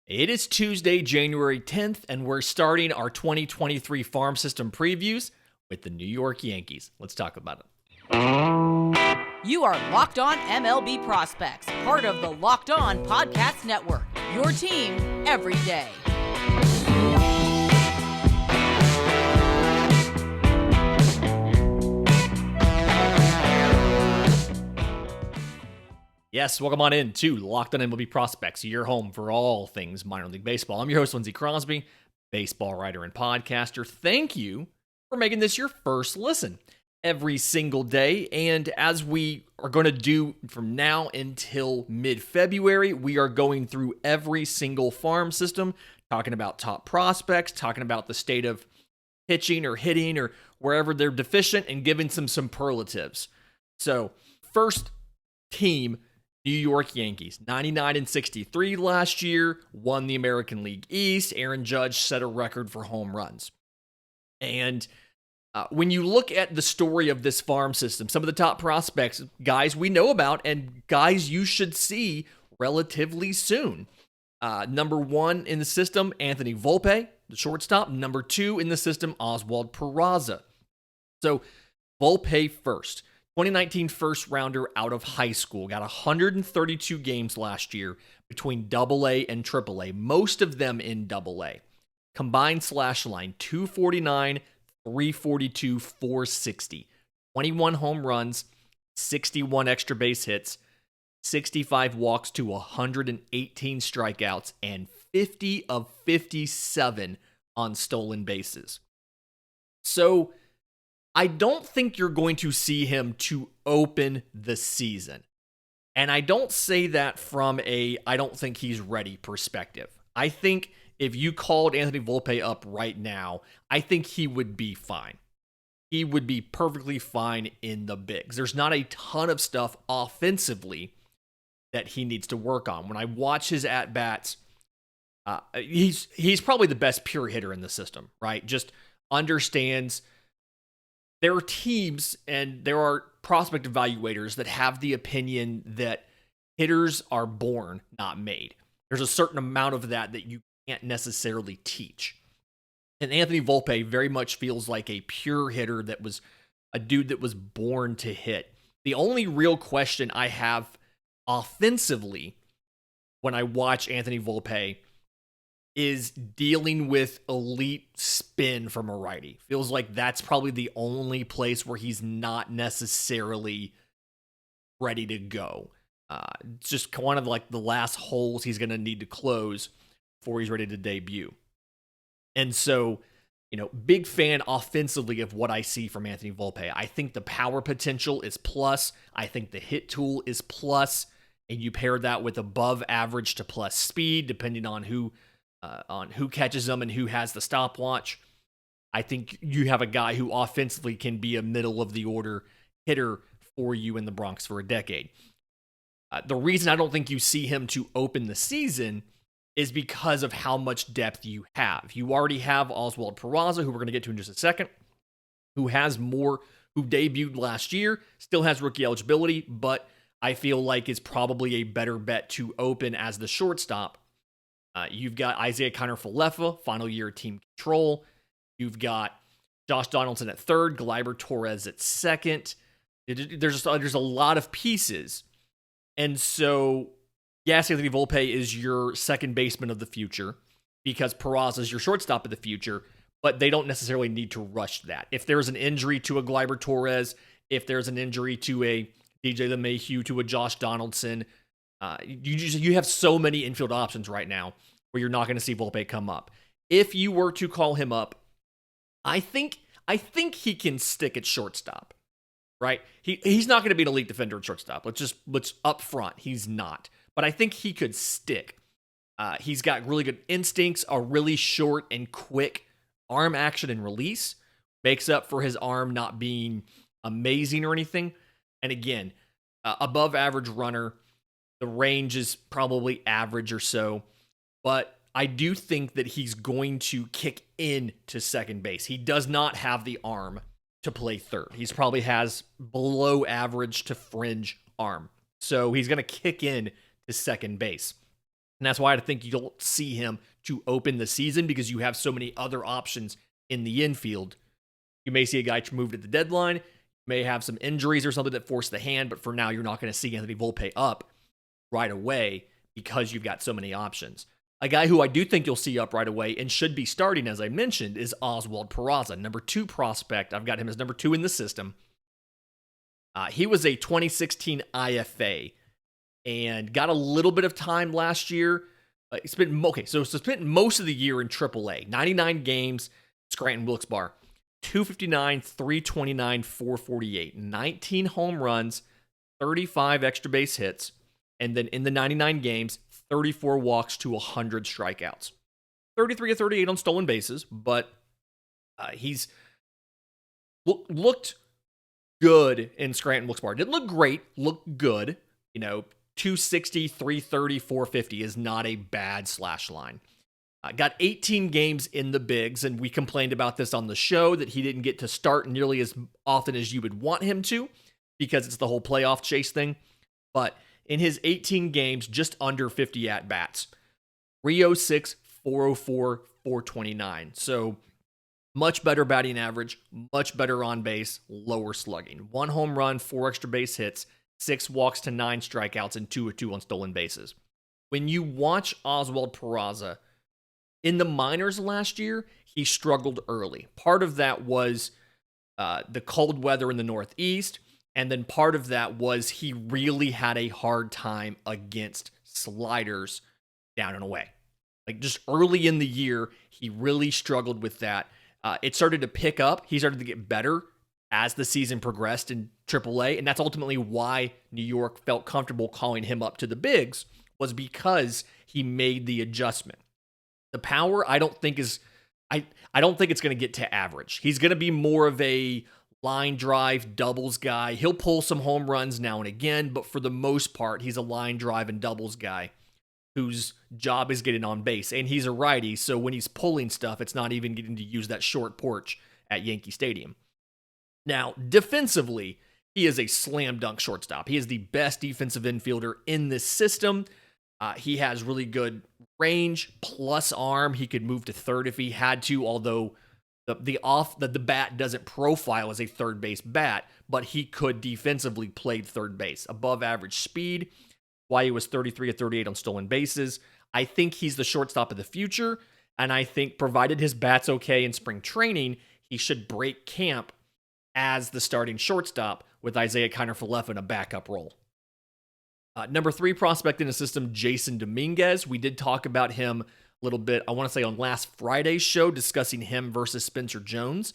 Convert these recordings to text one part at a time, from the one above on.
It is Tuesday, January 10th, and we're starting our 2023 farm system previews with the New York Yankees. Let's talk about it. You are Locked On MLB Prospects, part of the Locked On Podcast Network, your team every day. Yes, welcome on in to Locked On MLB Prospects, your home for all things minor league baseball. I'm your host, Lindsey Crosby, baseball writer and podcaster. Thank you for making this your first listen every single day. And as we are going to do from now until mid-February, we are going through every single farm system, talking about top prospects, talking about the state of pitching or hitting or wherever they're deficient, and giving some superlatives. So, first team, New York Yankees, 99-63 last year, won the American League East. Aaron Judge set a record for home runs. And when you look at the story of this farm system, some of the top prospects, guys we know about and guys you should see relatively soon. Number one in the system, Anthony Volpe, the shortstop. Number two in the system, Oswald Peraza. So Volpe first. 2019 first rounder out of high school. Got 132 games last year between AA and AAA. Most of them in AA. Combined slash line, 249, 342, 460. 21 home runs, 61 extra base hits, 65 walks to 118 strikeouts, and 50 of 57 on stolen bases. So, I don't think you're going to see him to open the season. And I don't say that from I don't think he's ready perspective. I think if you called Anthony Volpe up right now, I think he would be fine. He would be perfectly fine in the bigs. There's not a ton of stuff offensively that he needs to work on. When I watch his at-bats, he's probably the best pure hitter in the system, right? Just understands. There are teams and there are prospect evaluators that have the opinion that hitters are born, not made. There's a certain amount of that you can't necessarily teach. And Anthony Volpe very much feels like a pure hitter that was a dude that was born to hit. The only real question I have offensively when I watch Anthony Volpe is dealing with elite spin from a righty. Feels like that's probably the only place where he's not necessarily ready to go. It's just one of like the last holes he's going to need to close before he's ready to debut. And so, big fan offensively of what I see from Anthony Volpe. I think the power potential is plus. I think the hit tool is plus. And you pair that with above average to plus speed, depending on who catches them and who has the stopwatch. I think you have a guy who offensively can be a middle of the order hitter for you in the Bronx for a decade. The reason I don't think you see him to open the season is because of how much depth you have. You already have Oswald Peraza, who we're going to get to in just a second, who debuted last year, still has rookie eligibility, but I feel like is probably a better bet to open as the shortstop. You've got Isaiah Kiner-Falefa, final year team control. You've got Josh Donaldson at third, Gleyber Torres at second. There's a lot of pieces. And so, yes, Anthony Volpe is your second baseman of the future because Peraza is your shortstop of the future, but they don't necessarily need to rush that. If there's an injury to a Gleyber Torres, if there's an injury to a DJ LeMahieu, to a Josh Donaldson, you have so many infield options right now where you're not going to see Volpe come up. If you were to call him up, I think he can stick at shortstop, right? He's not going to be an elite defender at shortstop. Let's up front. He's not. But I think he could stick. He's got really good instincts, a really short and quick arm action and release. Makes up for his arm not being amazing or anything. And again, above average runner. The range is probably average or so, but I do think that he's going to kick in to second base. He does not have the arm to play third. He's probably has below average to fringe arm. So he's going to kick in to second base. And that's why I think you'll see him to open the season because you have so many other options in the infield. You may see a guy moved at the deadline, you may have some injuries or something that force the hand, but for now, you're not going to see Anthony Volpe up right away because you've got so many options. A guy who I do think you'll see up right away and should be starting, as I mentioned, is Oswald Peraza, number 2 prospect. I've got him as number 2 in the system. He was a 2016 IFA and got a little bit of time last year. Spent most of the year in AAA. 99 games, Scranton Wilkes-Barre. 259, 329, 448. 19 home runs, 35 extra base hits, and then in the 99 games, 34 walks to 100 strikeouts. 33 of 38 on stolen bases, but he's looked good in Scranton Wilkes-Barre. Didn't look great, looked good. 260, 330, 450 is not a bad slash line. Got 18 games in the bigs, and we complained about this on the show that he didn't get to start nearly as often as you would want him to because it's the whole playoff chase thing. But in his 18 games, just under 50 at-bats. 306, 404, 429. So much better batting average, much better on base, lower slugging. 1 home run, 4 extra base hits, 6 walks to 9 strikeouts, and 2 of 2 on stolen bases. When you watch Oswald Peraza, in the minors last year, he struggled early. Part of that was the cold weather in the Northeast, and then part of that was he really had a hard time against sliders down and away. Like just early in the year, he really struggled with that. It started to pick up. He started to get better as the season progressed in AAA, and that's ultimately why New York felt comfortable calling him up to the bigs, was because he made the adjustment. The power, I don't think it's going to get to average. He's going to be more of a line drive doubles guy. He'll pull some home runs now and again, but for the most part, he's a line drive and doubles guy whose job is getting on base. And he's a righty, so when he's pulling stuff, it's not even getting to use that short porch at Yankee Stadium. Now, defensively, he is a slam dunk shortstop. He is the best defensive infielder in this system. He has really good range plus arm. He could move to third if he had to, although the bat doesn't profile as a third base bat, but he could defensively play third base. Above average speed, why he was 33 of 38 on stolen bases. I think he's the shortstop of the future, and I think provided his bat's okay in spring training, he should break camp as the starting shortstop with Isaiah Kiner-Falefa in a backup role. Number 3 prospect in the system, Jasson Dominguez. We did talk about him a little bit, I want to say on last Friday's show, discussing him versus Spencer Jones.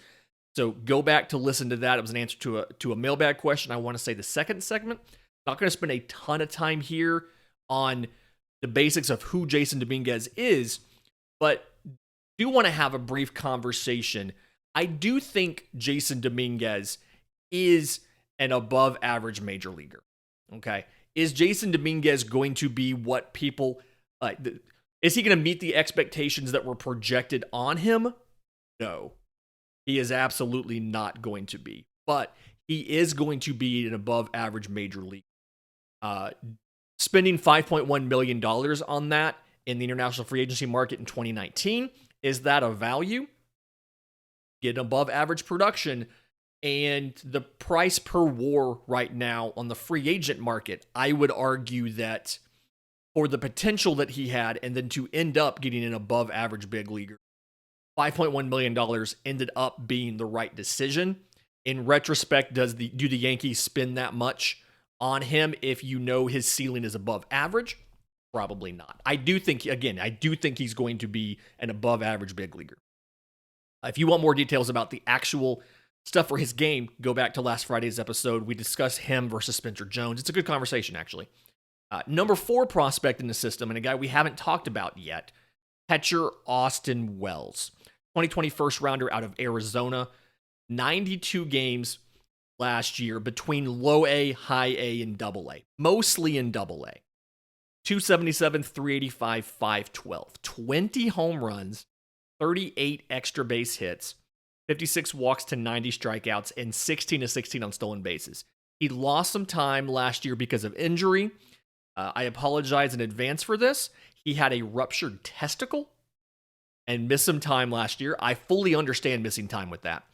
So go back to listen to that. It was an answer to a mailbag question. I want to say the second segment. Not going to spend a ton of time here on the basics of who Jasson Dominguez is, but do want to have a brief conversation. I do think Jasson Dominguez is an above average major leaguer. Okay. Is Jasson Dominguez going to be what people, is he going to meet the expectations that were projected on him? No, he is absolutely not going to be, but he is going to be an above average major league. Spending $5.1 million on that in the international free agency market in 2019, is that a value? Get above average production. And the price per WAR right now on the free agent market, I would argue that for the potential that he had and then to end up getting an above average big leaguer, $5.1 million ended up being the right decision. In retrospect, do the Yankees spend that much on him if you know his ceiling is above average? Probably not. I do think he's going to be an above average big leaguer. If you want more details about the actual stuff for his game, go back to last Friday's episode. We discussed him versus Spencer Jones. It's a good conversation, actually. Number 4 prospect in the system, and a guy we haven't talked about yet, catcher Austin Wells. 2020 first rounder out of Arizona. 92 games last year between low A, high A, and double A. Mostly in double A. 277, 385, 512. 20 home runs, 38 extra base hits, 56 walks to 90 strikeouts, and 16 of 16 on stolen bases. He lost some time last year because of injury. I apologize in advance for this. He had a ruptured testicle and missed some time last year. I fully understand missing time with that.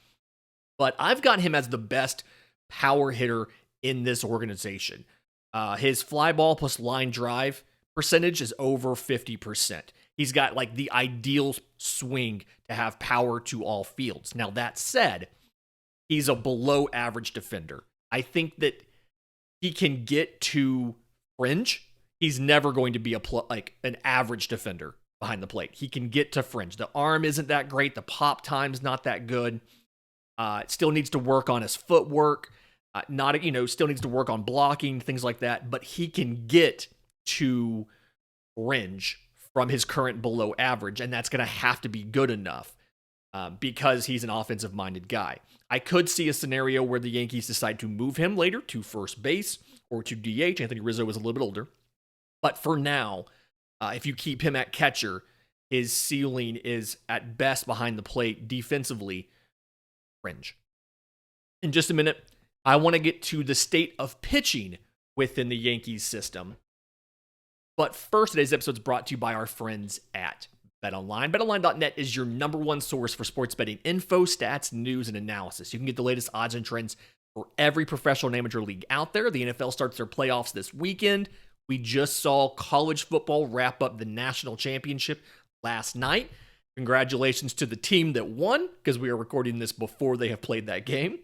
But I've got him as the best power hitter in this organization. His fly ball plus line drive percentage is over 50%. He's got like the ideal swing to have power to all fields. Now, that said, he's a below average defender. I think that he can get to fringe. He's never going to be an average defender behind the plate. He can get to fringe. The arm isn't that great. The pop time's not that good. It still needs to work on his footwork. Still needs to work on blocking, things like that. But he can get to fringe from his current below average, and that's going to have to be good enough because he's an offensive-minded guy. I could see a scenario where the Yankees decide to move him later to first base or to DH. Anthony Rizzo is a little bit older. But for now, if you keep him at catcher, his ceiling is at best behind the plate defensively fringe. In just a minute, I want to get to the state of pitching within the Yankees system. But first, today's episode is brought to you by our friends at BetOnline. BetOnline.net is your number one source for sports betting info, stats, news, and analysis. You can get the latest odds and trends for every professional and amateur league out there. The NFL starts their playoffs this weekend. We just saw college football wrap up the national championship last night. Congratulations to the team that won, because we are recording this before they have played that game.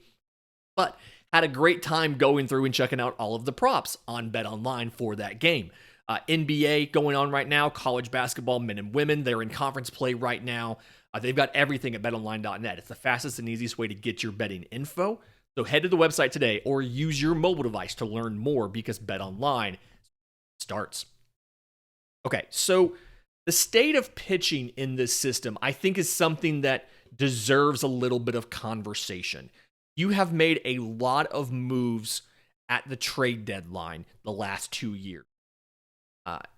But had a great time going through and checking out all of the props on BetOnline for that game. NBA going on right now, college basketball, men and women. They're in conference play right now. They've got everything at betonline.net. It's the fastest and easiest way to get your betting info. So head to the website today or use your mobile device to learn more, because BetOnline starts. Okay, so the state of pitching in this system, I think, is something that deserves a little bit of conversation. You have made a lot of moves at the trade deadline the last 2 years.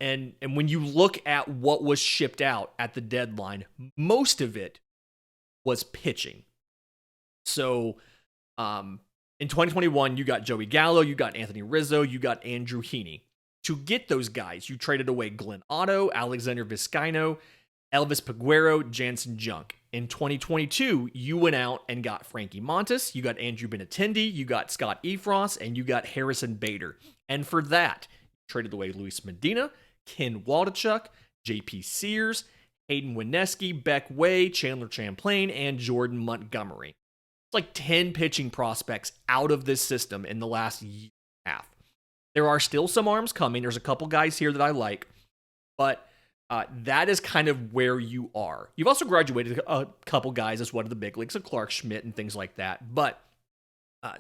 And when you look at what was shipped out at the deadline, most of it was pitching. So in 2021, you got Joey Gallo, you got Anthony Rizzo, you got Andrew Heaney. To get those guys, you traded away Glenn Otto, Alexander Vizcaino, Elvis Peguero, Jansen Junk. In 2022, you went out and got Frankie Montas, you got Andrew Benintendi, you got Scott Efros, and you got Harrison Bader. And for that, traded away Luis Medina, Ken Waldichuk, J.P. Sears, Hayden Wineski, Beck Way, Chandler Champlain, and Jordan Montgomery. It's like 10 pitching prospects out of this system in the last year and a half. There are still some arms coming. There's a couple guys here that I like, but that is kind of where you are. You've also graduated a couple guys as one of the big leagues, so Clark Schmidt and things like that. But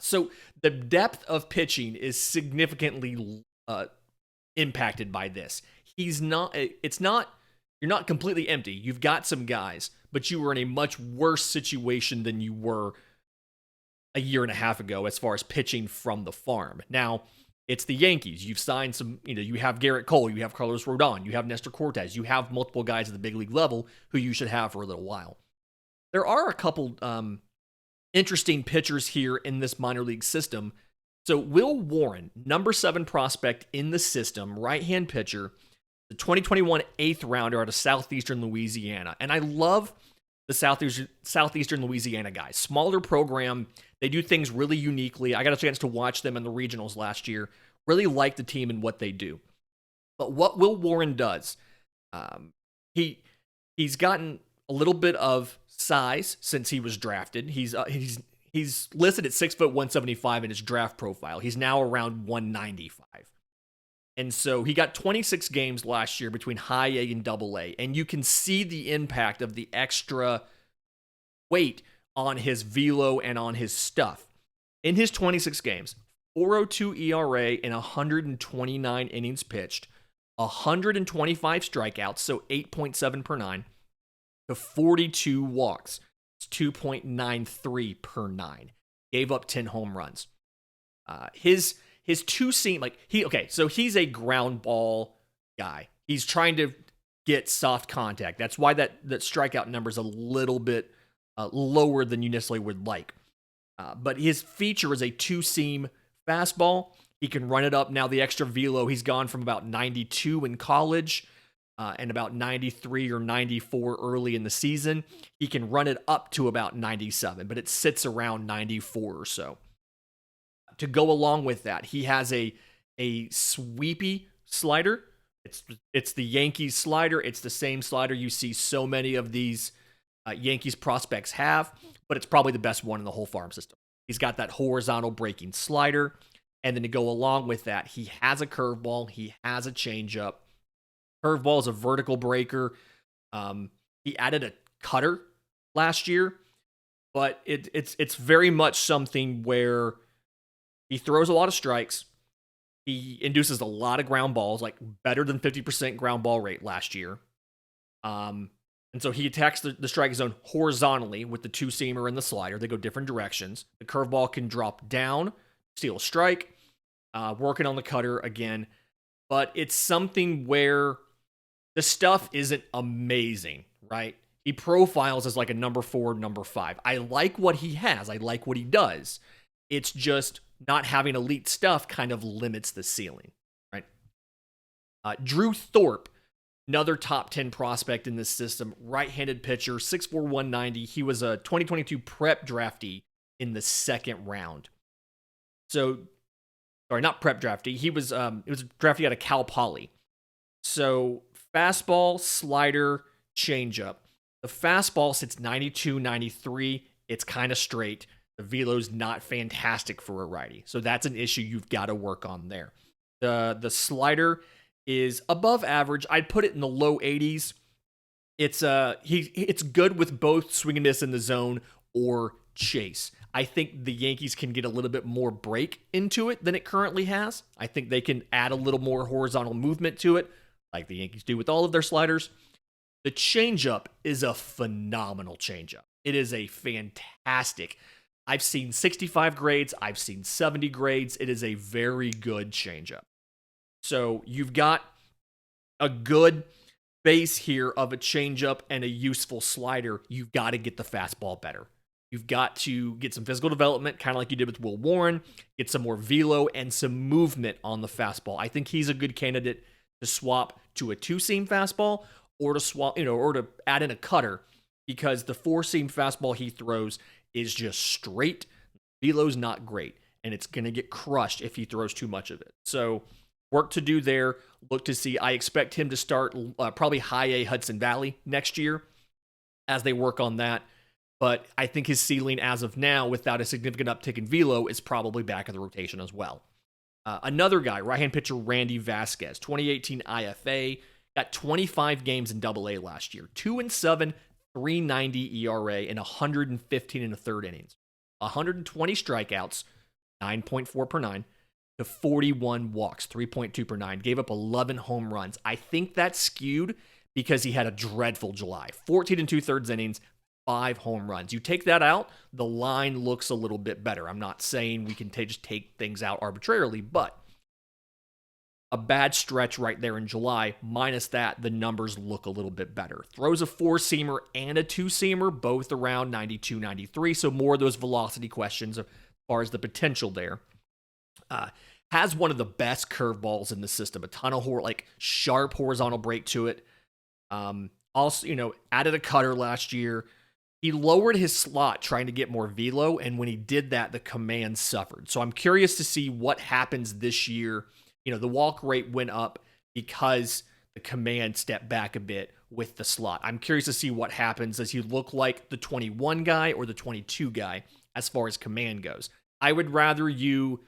so the depth of pitching is significantly impacted by this. You're not completely empty. You've got some guys, but you were in a much worse situation than you were a year and a half ago as far as pitching from the farm. Now, it's the Yankees. You've signed some, you have Garrett Cole, you have Carlos Rodon, you have Nestor Cortez, you have multiple guys at the big league level who you should have for a little while. There are a couple interesting pitchers here in this minor league system. So Will Warren, number 7 prospect in the system, right-hand pitcher, the 2021 8th rounder out of Southeastern Louisiana. And I love the Southeastern Louisiana guys. Smaller program. They do things really uniquely. I got a chance to watch them in the regionals last year. Really like the team and what they do. But what Will Warren does, he's gotten a little bit of size since he was drafted. He's listed at 6 foot 175 in his draft profile. He's now around 195. And so he got 26 games last year between high A and double A. And you can see the impact of the extra weight on his velo and on his stuff. In his 26 games, 4.02 ERA in 129 innings pitched, 125 strikeouts, so 8.7 per 9, to 42 walks. It's 2.93 per 9. Gave up 10 home runs. His two seam, so he's a ground ball guy. He's trying to get soft contact. That's why that strikeout number is a little bit lower than you necessarily would like. But his feature is a two-seam fastball. He can run it up. Now the extra velo, he's gone from about 92 in college and about 93 or 94 early in the season. He can run it up to about 97, but it sits around 94 or so. To go along with that, he has a sweepy slider. It's the Yankees slider. It's the same slider you see so many of these Yankees prospects have, but it's probably the best one in the whole farm system. He's got that horizontal breaking slider, and then to go along with that, he has a curveball. He has a changeup. Curveball is a vertical breaker. He added a cutter last year, but it's very much something where he throws a lot of strikes. He induces a lot of ground balls, like better than 50% ground ball rate last year. And so he attacks the strike zone horizontally with the two-seamer and the slider. They go different directions. The curveball can drop down, steal a strike, working on the cutter again. But it's something where the stuff isn't amazing, right? He profiles as like a number 4, number 5. I like what he has. I like what he does. It's just not having elite stuff kind of limits the ceiling, right? Drew Thorpe, another top 10 prospect in this system, right-handed pitcher, 6'4", 190. He was a 2022 prep draftee in the second round. So, sorry, not prep draftee. He was it was a draftee out of Cal Poly. So, fastball, slider, changeup. The fastball sits 92, 93. It's kind of straight. The velo's not fantastic for a righty. So that's an issue you've got to work on there. The slider is above average. I'd put it in the low 80s. It's good with both swing and miss in the zone or chase. I think the Yankees can get a little bit more break into it than it currently has. I think they can add a little more horizontal movement to it, like the Yankees do with all of their sliders. The changeup is a phenomenal changeup. It is a fantastic. I've seen 65 grades. I've seen 70 grades. It is a very good changeup. So you've got a good base here of a changeup and a useful slider. You've got to get the fastball better. You've got to get some physical development, kind of like you did with Will Warren, get some more velo and some movement on the fastball. I think he's a good candidate to swap to a two-seam fastball or to swap, or to add in a cutter, because the four-seam fastball he throws is just straight. Velo's not great, and it's going to get crushed if he throws too much of it. So work to do there. Look to see. I expect him to start probably high A Hudson Valley next year as they work on that. But I think his ceiling as of now, without a significant uptick in velo, is probably back of the rotation as well. Another guy, right-hand pitcher Randy Vasquez, 2018 IFA, got 25 games in AA last year, 2-7, 3.90 ERA, and 115 and a third innings. 120 strikeouts, 9.4 per 9, to 41 walks, 3.2 per 9. Gave up 11 home runs. I think that's skewed because he had a dreadful July. 14 and 2/3 innings, 5 home runs. You take that out, the line looks a little bit better. I'm not saying we can just take things out arbitrarily, but a bad stretch right there in July. Minus that, the numbers look a little bit better. Throws a four-seamer and a two-seamer, both around 92, 93, so more of those velocity questions as far as the potential there. Has one of the best curveballs in the system. A ton of sharp horizontal break to it. Also, added a cutter last year. He lowered his slot trying to get more velo, and when he did that, the command suffered. So I'm curious to see what happens this year. The walk rate went up because the command stepped back a bit with the slot. I'm curious to see what happens. Does he look like the 21 guy or the 22 guy as far as command goes? I would rather you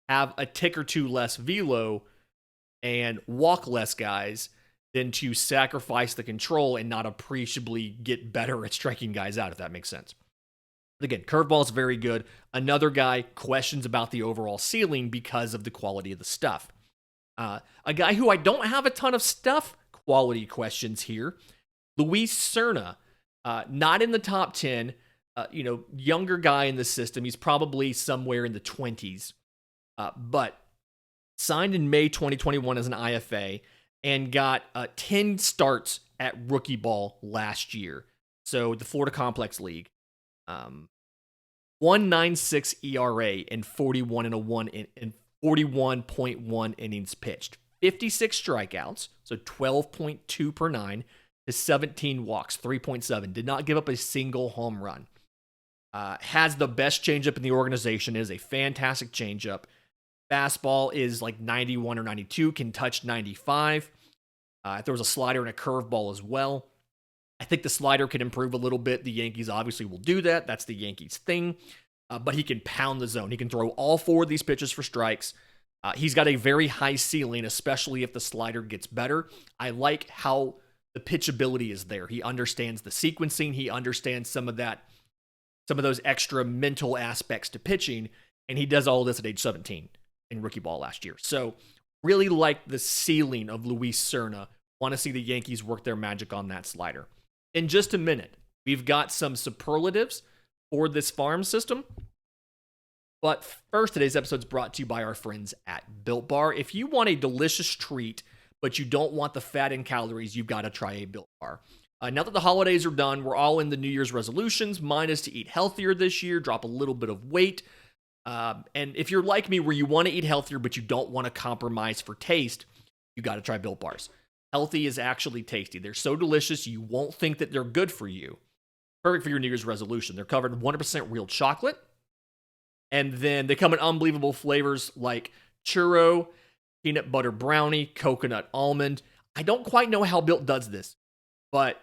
have a tick or two less velo and walk less guys than to sacrifice the control and not appreciably get better at striking guys out, if that makes sense. Again, curveball is very good. Another guy, questions about the overall ceiling because of the quality of the stuff. A guy who I don't have a ton of stuff quality questions here, Luis Serna, not in the top 10, younger guy in the system. He's probably somewhere in the 20s, but signed in May 2021 as an IFA and got 10 starts at rookie ball last year. So the Florida Complex League. 1.96 ERA and 41.1 innings pitched. 56 strikeouts, so 12.2 per nine, to 17 walks, 3.7. Did not give up a single home run. Has the best changeup in the organization, is a fantastic changeup. Fastball is like 91 or 92, can touch 95. If there was a slider and a curveball as well. I think the slider can improve a little bit. The Yankees obviously will do that. That's the Yankees thing. But he can pound the zone. He can throw all four of these pitches for strikes. He's got a very high ceiling, especially if the slider gets better. I like how the pitchability is there. He understands the sequencing. He understands some of those extra mental aspects to pitching, and he does all this at age 17 in rookie ball last year. So really like the ceiling of Luis Serna. Want to see the Yankees work their magic on that slider. In just a minute, we've got some superlatives for this farm system. But first, today's episode is brought to you by our friends at Built Bar. If you want a delicious treat, but you don't want the fat and calories, you've got to try a Built Bar. Now that the holidays are done, we're all in the New Year's resolutions. Mine is to eat healthier this year, drop a little bit of weight. And if you're like me, where you want to eat healthier, but you don't want to compromise for taste, you got to try Built Bars. Healthy is actually tasty. They're so delicious, you won't think that they're good for you. Perfect for your New Year's resolution. They're covered in 100% real chocolate. And then they come in unbelievable flavors like churro, peanut butter brownie, coconut almond. I don't quite know how Built does this, but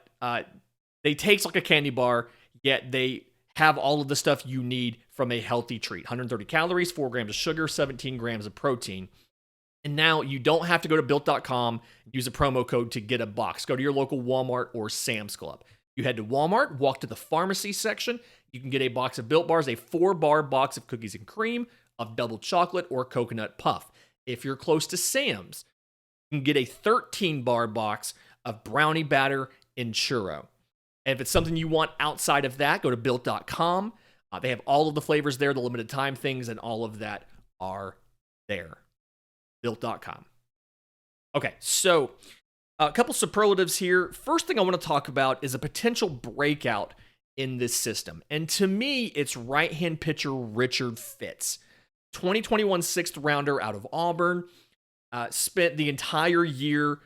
they taste like a candy bar, yet they have all of the stuff you need from a healthy treat. 130 calories, 4 grams of sugar, 17 grams of protein. And now you don't have to go to Built.com and use a promo code to get a box. Go to your local Walmart or Sam's Club. You head to Walmart, walk to the pharmacy section. You can get a box of Built Bars, a 4-bar box of cookies and cream, of double chocolate or coconut puff. If you're close to Sam's, you can get a 13-bar box of brownie batter and churro. And if it's something you want outside of that, go to Built.com. They have all of the flavors there, the limited time things, and all of that are there. Built.com. Okay, so a couple superlatives here. First thing I want to talk about is a potential breakout in this system. And to me, it's right-hand pitcher Richard Fitts. 2021 sixth rounder out of Auburn. Spent the entire year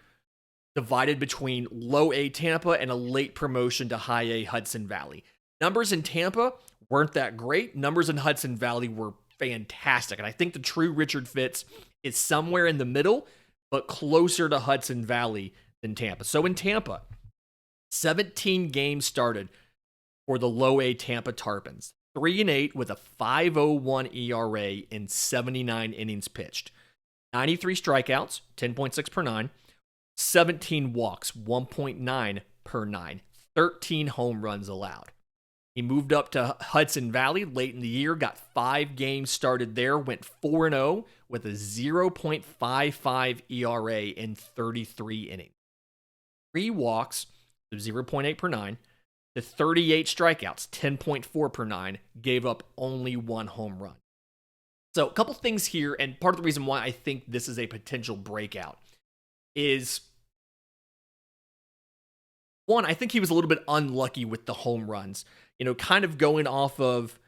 divided between low A Tampa and a late promotion to high A Hudson Valley. Numbers in Tampa weren't that great. Numbers in Hudson Valley were fantastic. And I think the true Richard Fitts is somewhere in the middle, but closer to Hudson Valley than Tampa. So in Tampa, 17 games started for the low A Tampa Tarpons. 3-8 with a 5.01 ERA in 79 innings pitched. 93 strikeouts, 10.6 per nine. 17 walks, 1.9 per nine. 13 home runs allowed. He moved up to Hudson Valley late in the year, got 5 games started there, went 4-0 with a 0.55 ERA in 33 innings. 3 walks, 0.8 per nine, to 38 strikeouts, 10.4 per nine, gave up only 1 home run. So a couple things here, and part of the reason why I think this is a potential breakout is, one, I think he was a little bit unlucky with the home runs. Kind of going off of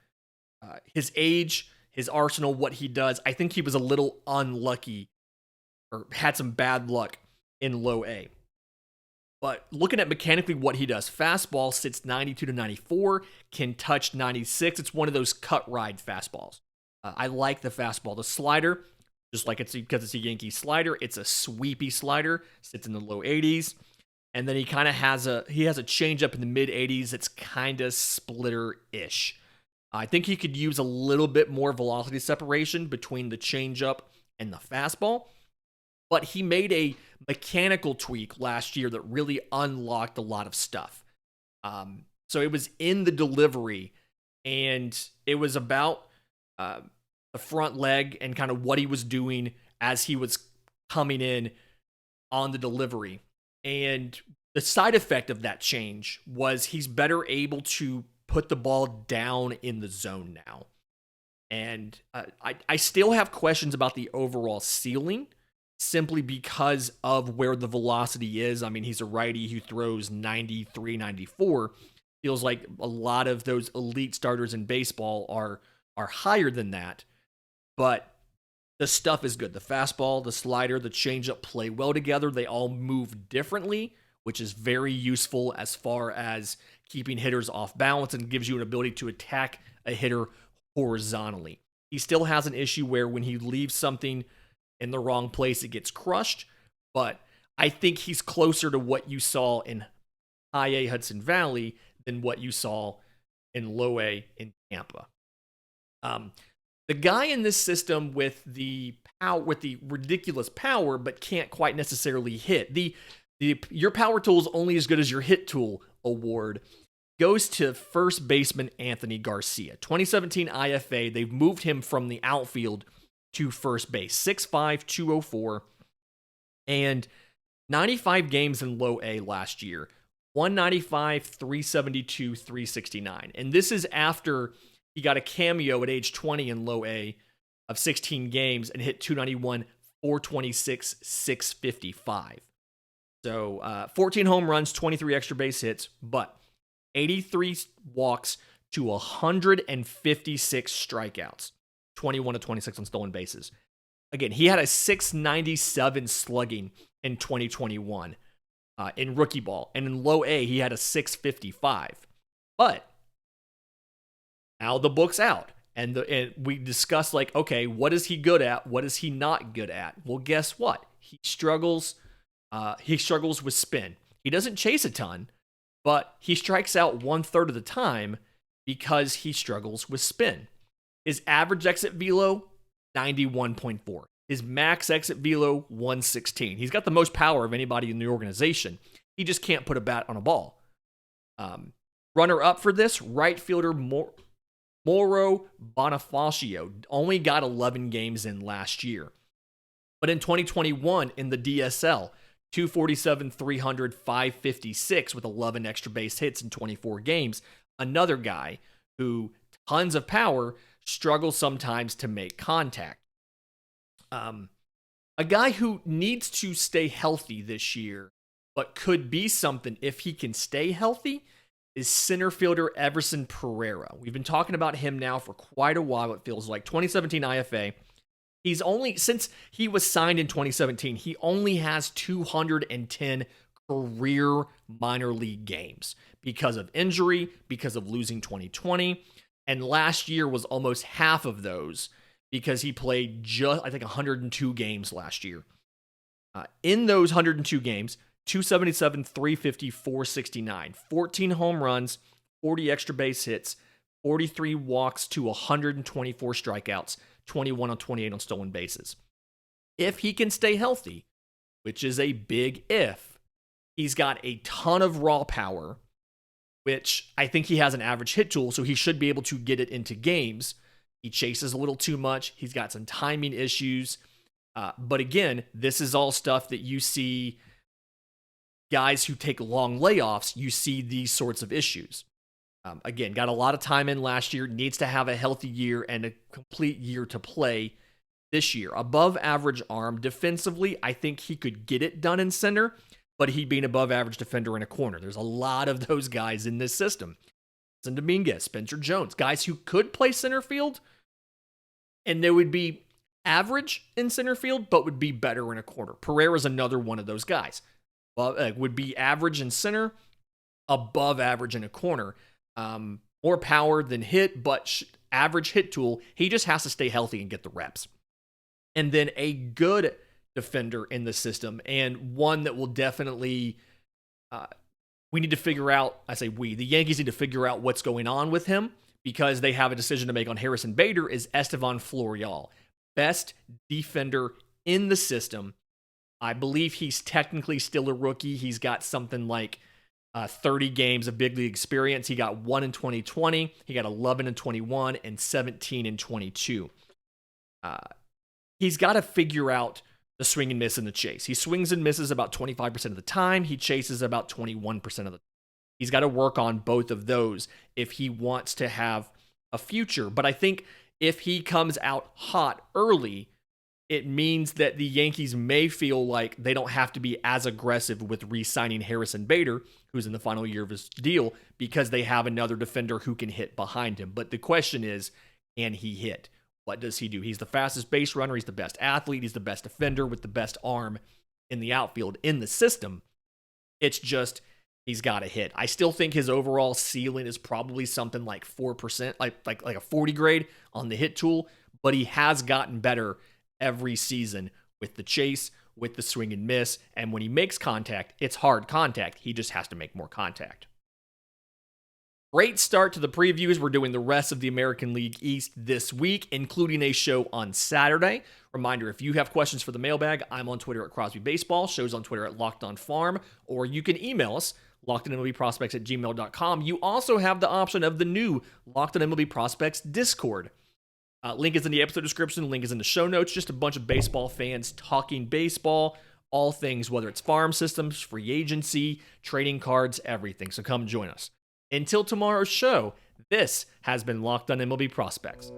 his age, his arsenal, what he does. I think he was a little unlucky or had some bad luck in low A. But looking at mechanically what he does, fastball sits 92 to 94, can touch 96. It's one of those cut ride fastballs. I like the fastball. The slider, just like because it's a Yankee slider, it's a sweepy slider, sits in the low 80s. And then he kind of has a changeup in the mid 80s. It's kind of splitter-ish. I think he could use a little bit more velocity separation between the changeup and the fastball. But he made a mechanical tweak last year that really unlocked a lot of stuff. So it was in the delivery, and it was about the front leg and kind of what he was doing as he was coming in on the delivery. And the side effect of that change was he's better able to put the ball down in the zone now. And I still have questions about the overall ceiling simply because of where the velocity is. I mean, he's a righty who throws 93, 94. Feels like a lot of those elite starters in baseball are higher than that. But The stuff is good. The fastball, the slider, the changeup play well together. They all move differently, which is very useful as far as keeping hitters off balance and gives you an ability to attack a hitter horizontally. He still has an issue where when he leaves something in the wrong place, it gets crushed, but I think he's closer to what you saw in High A Hudson Valley than what you saw in Low A in Tampa. The guy in this system with the ridiculous power, but can't quite necessarily hit. Your power tool is only as good as your hit tool award goes to first baseman Anthony Garcia. 2017 IFA, they've moved him from the outfield to first base. 6'5", 204, and 95 games in Low A last year. 195, 372, 369. And this is after he got a cameo at age 20 in Low A of 16 games and hit 291, 426, 655. So 14 home runs, 23 extra base hits, but 83 walks to 156 strikeouts, 21 to 26 on stolen bases. Again, he had a 697 slugging in 2021 in rookie ball, and in Low A, he had a 655. But now the book's out, and we discussed, like, okay, what is he good at? What is he not good at? Well, guess what? He struggles. He struggles with spin. He doesn't chase a ton, but he strikes out 1/3 of the time because he struggles with spin. His average exit velo, 91.4. His max exit velo, 116. He's got the most power of anybody in the organization. He just can't put a bat on a ball. Runner up for this, right fielder Mauro Bonifacio only got 11 games in last year. But in 2021, in the DSL, 247, 300, 556 with 11 extra base hits in 24 games. Another guy who, tons of power, struggles sometimes to make contact. A guy who needs to stay healthy this year, but could be something if he can stay healthy, is center fielder Everson Pereira. We've been talking about him now for quite a while, it feels like. 2017 IFA. He's only, since he was signed in 2017, he only has 210 career minor league games because of injury, because of losing 2020. And last year was almost half of those because he played just, I think, 102 games last year. In those 102 games, 277, 350, 469, 14 home runs, 40 extra base hits, 43 walks to 124 strikeouts, 21 on 28 on stolen bases. If he can stay healthy, which is a big if, he's got a ton of raw power, which I think he has an average hit tool, so he should be able to get it into games. He chases a little too much. He's got some timing issues. But again, this is all stuff that you see guys who take long layoffs, you see these sorts of issues. Again, got a lot of time in last year, needs to have a healthy year and a complete year to play this year. Above average arm. Defensively, I think he could get it done in center, but he'd be an above average defender in a corner. There's a lot of those guys in this system. Dominguez, Spencer Jones, guys who could play center field, and they would be average in center field, but would be better in a corner. Pereira's another one of those guys. Well, would be average in center, above average in a corner. More power than hit, but average hit tool. He just has to stay healthy and get the reps. And then a good defender in the system, and one that will definitely, we need to figure out, the Yankees need to figure out what's going on with him because they have a decision to make on Harrison Bader, is Estevan Florial. Best defender in the system. I believe he's technically still a rookie. He's got something like 30 games of big league experience. He got 1 in 2020. He got 11 in 21 and 17 in 22. He's got to figure out the swing and miss and the chase. He swings and misses about 25% of the time. He chases about 21% of the time. He's got to work on both of those if he wants to have a future. But I think if he comes out hot early, it means that the Yankees may feel like they don't have to be as aggressive with re-signing Harrison Bader, who's in the final year of his deal, because they have another defender who can hit behind him. But the question is, can he hit? What does he do? He's the fastest base runner. He's the best athlete. He's the best defender with the best arm in the outfield in the system. It's just he's got to hit. I still think his overall ceiling is probably something like 4%, like a 40 grade on the hit tool, but he has gotten better every season with the chase, with the swing and miss, and when he makes contact, it's hard contact. He just has to make more contact. Great start to the previews. We're doing the rest of the American League East this week, including a show on Saturday. Reminder, if you have questions for the mailbag, I'm on Twitter at Crosby Baseball, show's on Twitter at Locked On Farm, or you can email us, lockedonmlbprospects@gmail.com. You also have the option of the new Locked On MLB Prospects Discord. Link is in the episode description. Link is in the show notes. Just a bunch of baseball fans talking baseball, all things, whether it's farm systems, free agency, trading cards, everything. So come join us. Until tomorrow's show, this has been Locked On MLB Prospects.